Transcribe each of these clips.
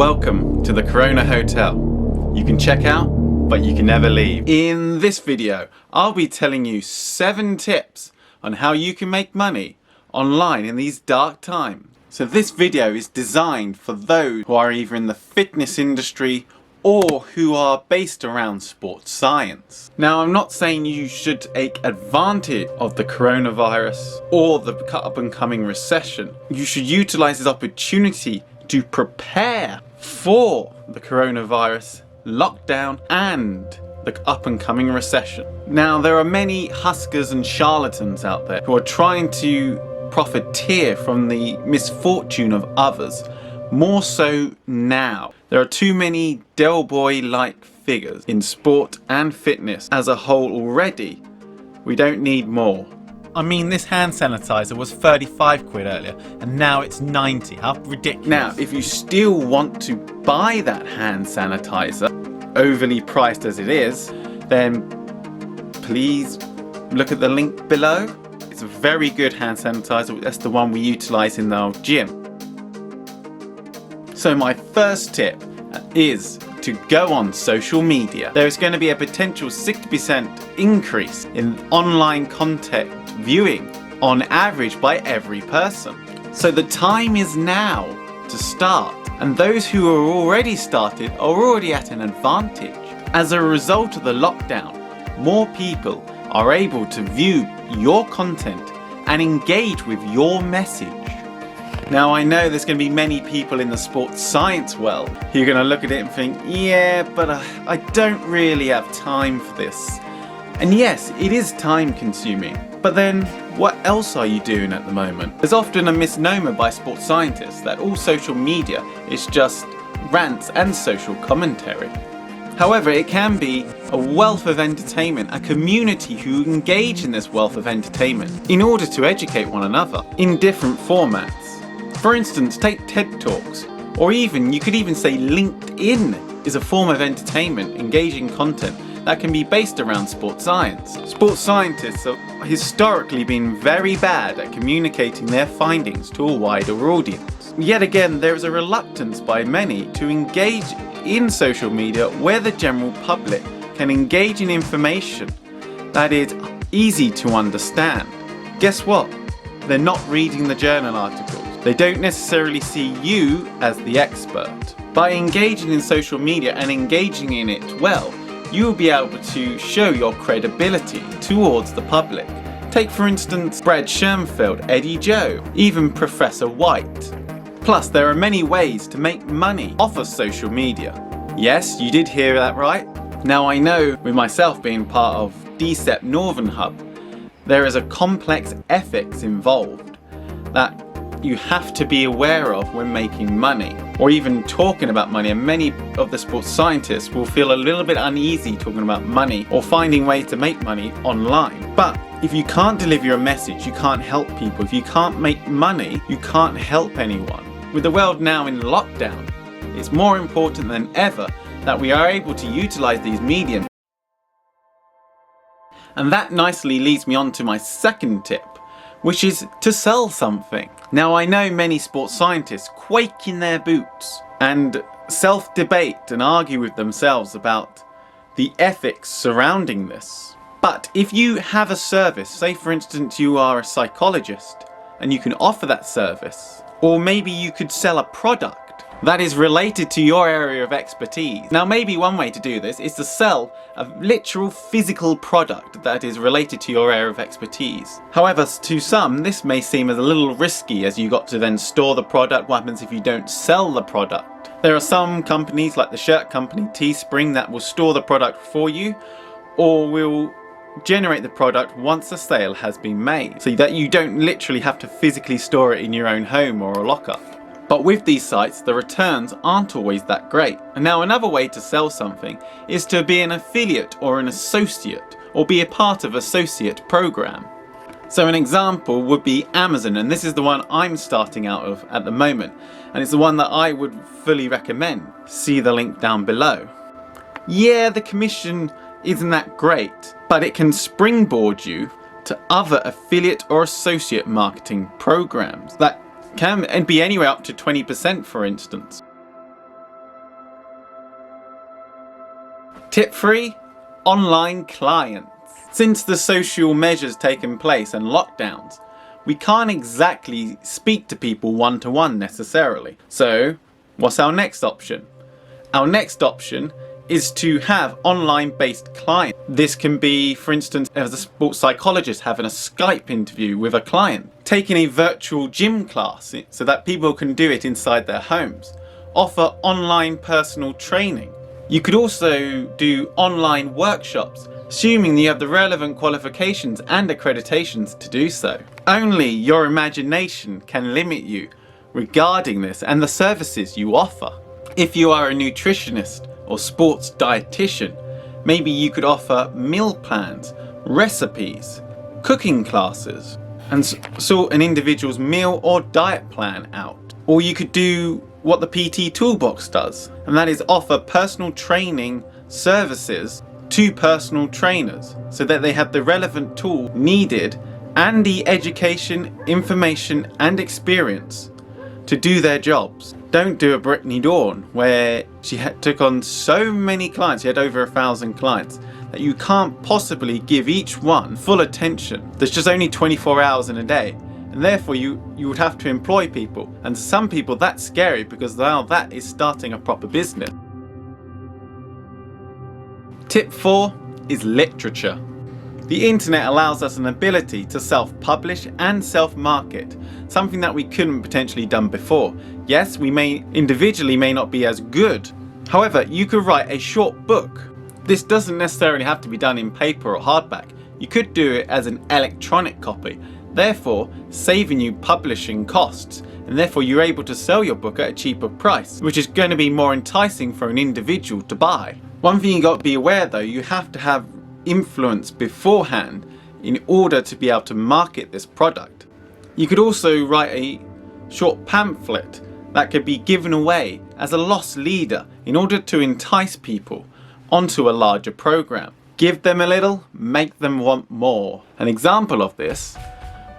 Welcome to the Corona Hotel. You can check out, but you can never leave. In this video, I'll be telling you 7 tips on how you can make money online in these dark times. So this video is designed for those who are either in the fitness industry or who are based around sports science. Now, I'm not saying you should take advantage of the coronavirus or the up and coming recession. You should utilize this opportunity to prepare for the coronavirus, lockdown, and the up and coming recession. Now, there are many huskers and charlatans out there who are trying to profiteer from the misfortune of others, more so now. There are too many Del Boy-like figures in sport and fitness as a whole already. We don't need more. I mean, this hand sanitizer was 35 quid earlier and now it's 90. How ridiculous. Now, if you still want to buy that hand sanitizer, overly priced as it is, then please look at the link below. It's a very good hand sanitizer. That's the one we utilize in our gym. So my first tip is to go on social media. There is going to be a potential 60% increase in online content viewing on average by every person. So the time is now to start, and those who are already started are already at an advantage. As a result of the lockdown, more people are able to view your content and engage with your message. Now, I know there's going to be many people in the sports science world who are going to look at it and think, yeah, but I don't really have time for this. And yes, it is time consuming. But then, what else are you doing at the moment? There's often a misnomer by sports scientists that all social media is just rants and social commentary. However, it can be a wealth of entertainment, a community who engage in this wealth of entertainment in order to educate one another in different formats. For instance, take TED Talks, or even, you could even say LinkedIn is a form of entertainment, engaging content that can be based around sports science. Sports scientists have historically been very bad at communicating their findings to a wider audience. Yet again, there is a reluctance by many to engage in social media where the general public can engage in information that is easy to understand. Guess what? They're not reading the journal articles. They don't necessarily see you as the expert. By engaging in social media and engaging in it well, you will be able to show your credibility towards the public. Take for instance Brad Schoenfeld, Eddie Joe, even Professor White. Plus, there are many ways to make money off of social media. Yes, you did hear that right. Now, I know with myself being part of DCEP Northern Hub, there is a complex ethics involved that you have to be aware of when making money or even talking about money, and many of the sports scientists will feel a little bit uneasy talking about money or finding ways to make money online. But if you can't deliver your message, you can't help people. If you can't make money, you can't help anyone. With the world now in lockdown, it's more important than ever that we are able to utilize these mediums. And that nicely leads me on to my second tip, which is to sell something. Now, I know many sports scientists quake in their boots and self-debate and argue with themselves about the ethics surrounding this. But if you have a service, say for instance you are a psychologist and you can offer that service, or maybe you could sell a product that is related to your area of expertise. Now, maybe one way to do this is to sell a literal physical product that is related to your area of expertise. However, to some, this may seem as a little risky, as you got to then store the product. What happens if you don't sell the product? There are some companies like the shirt company Teespring that will store the product for you, or will generate the product once a sale has been made, so that you don't literally have to physically store it in your own home or a lockup. But with these sites, the returns aren't always that great. And now, another way to sell something is to be an affiliate or an associate, or be a part of an associate program. So an example would be Amazon, and this is the one I'm starting out of at the moment, and it's the one that I would fully recommend. See the link down below. Yeah, the commission isn't that great, but it can springboard you to other affiliate or associate marketing programs that can be anywhere up to 20%, for instance. Tip 3. Online clients. Since the social measures taken place and lockdowns, we can't exactly speak to people one-to-one necessarily. So, what's our next option? Our next option is to have online-based clients. This can be, for instance, as a sports psychologist having a Skype interview with a client, taking a virtual gym class so that people can do it inside their homes, offer online personal training. You could also do online workshops, assuming you have the relevant qualifications and accreditations to do so. Only your imagination can limit you regarding this and the services you offer. If you are a nutritionist or sports dietitian, maybe you could offer meal plans, recipes, cooking classes, and sort an individual's meal or diet plan out. Or you could do what the PT Toolbox does, and that is offer personal training services to personal trainers so that they have the relevant tool needed and the education, information and experience to do their jobs. Don't do a Brittany Dawn where she took on so many clients, she had over 1,000 clients, that you can't possibly give each one full attention. There's just only 24 hours in a day, and therefore you would have to employ people. And to some people that's scary because now that is starting a proper business. Tip 4 is literature. The internet allows us an ability to self-publish and self-market, something that we couldn't potentially done before. Yes, we individually may not be as good. However, you could write a short book. This doesn't necessarily have to be done in paper or hardback. You could do it as an electronic copy, therefore saving you publishing costs, and therefore you're able to sell your book at a cheaper price, which is going to be more enticing for an individual to buy. One thing you got to be aware though, you have to have influence beforehand in order to be able to market this product. You could also write a short pamphlet that could be given away as a loss leader in order to entice people onto a larger program. Give them a little, make them want more. An example of this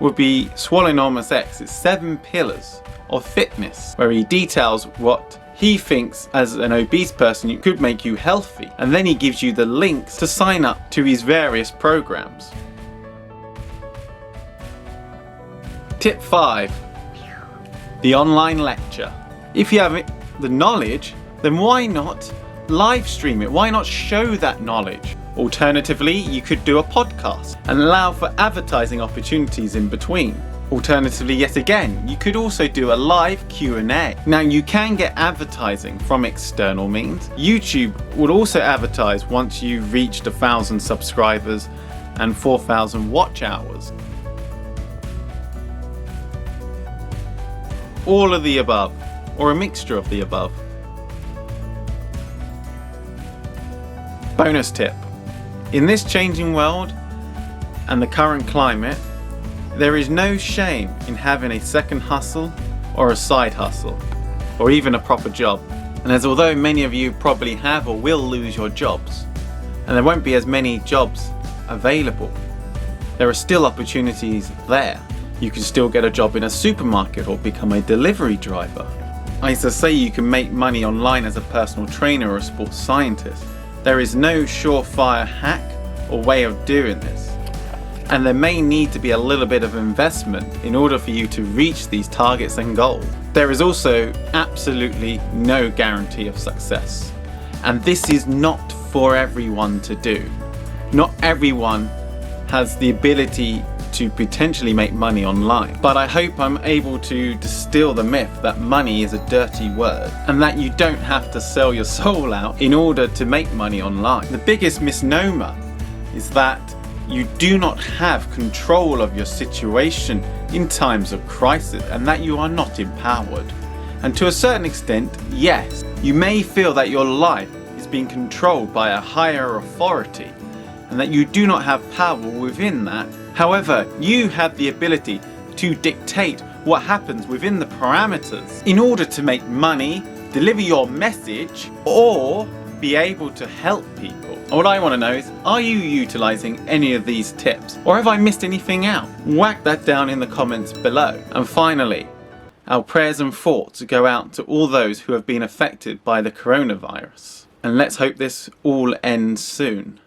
would be Swallow X's 7 pillars of fitness, where he details what he thinks as an obese person could make you healthy, and then he gives you the links to sign up to his various programs. Tip 5. The online lecture. If you have the knowledge, then why not live stream it? Why not show that knowledge? Alternatively, you could do a podcast and allow for advertising opportunities in between. Alternatively, yet again, you could also do a live Q&A. Now, you can get advertising from external means. YouTube will also advertise once you've reached 1,000 subscribers and 4,000 watch hours. All of the above, or a mixture of the above. Bonus tip. In this changing world and the current climate, there is no shame in having a second hustle or a side hustle, or even a proper job. And as although many of you probably have or will lose your jobs, and there won't be as many jobs available, there are still opportunities there. You can still get a job in a supermarket or become a delivery driver. I used to say you can make money online as a personal trainer or a sports scientist. There is no surefire hack or way of doing this. And there may need to be a little bit of investment in order for you to reach these targets and goals. There is also absolutely no guarantee of success. And this is not for everyone to do. Not everyone has the ability to potentially make money online. But I hope I'm able to distill the myth that money is a dirty word and that you don't have to sell your soul out in order to make money online. The biggest misnomer is that you do not have control of your situation in times of crisis and that you are not empowered. And to a certain extent, yes, you may feel that your life is being controlled by a higher authority and that you do not have power within that. However, you have the ability to dictate what happens within the parameters in order to make money, deliver your message, or be able to help people. And what I want to know is, are you utilizing any of these tips? Or have I missed anything out? Whack that down in the comments below. And finally, our prayers and thoughts go out to all those who have been affected by the coronavirus. And and let's hope this all ends soon.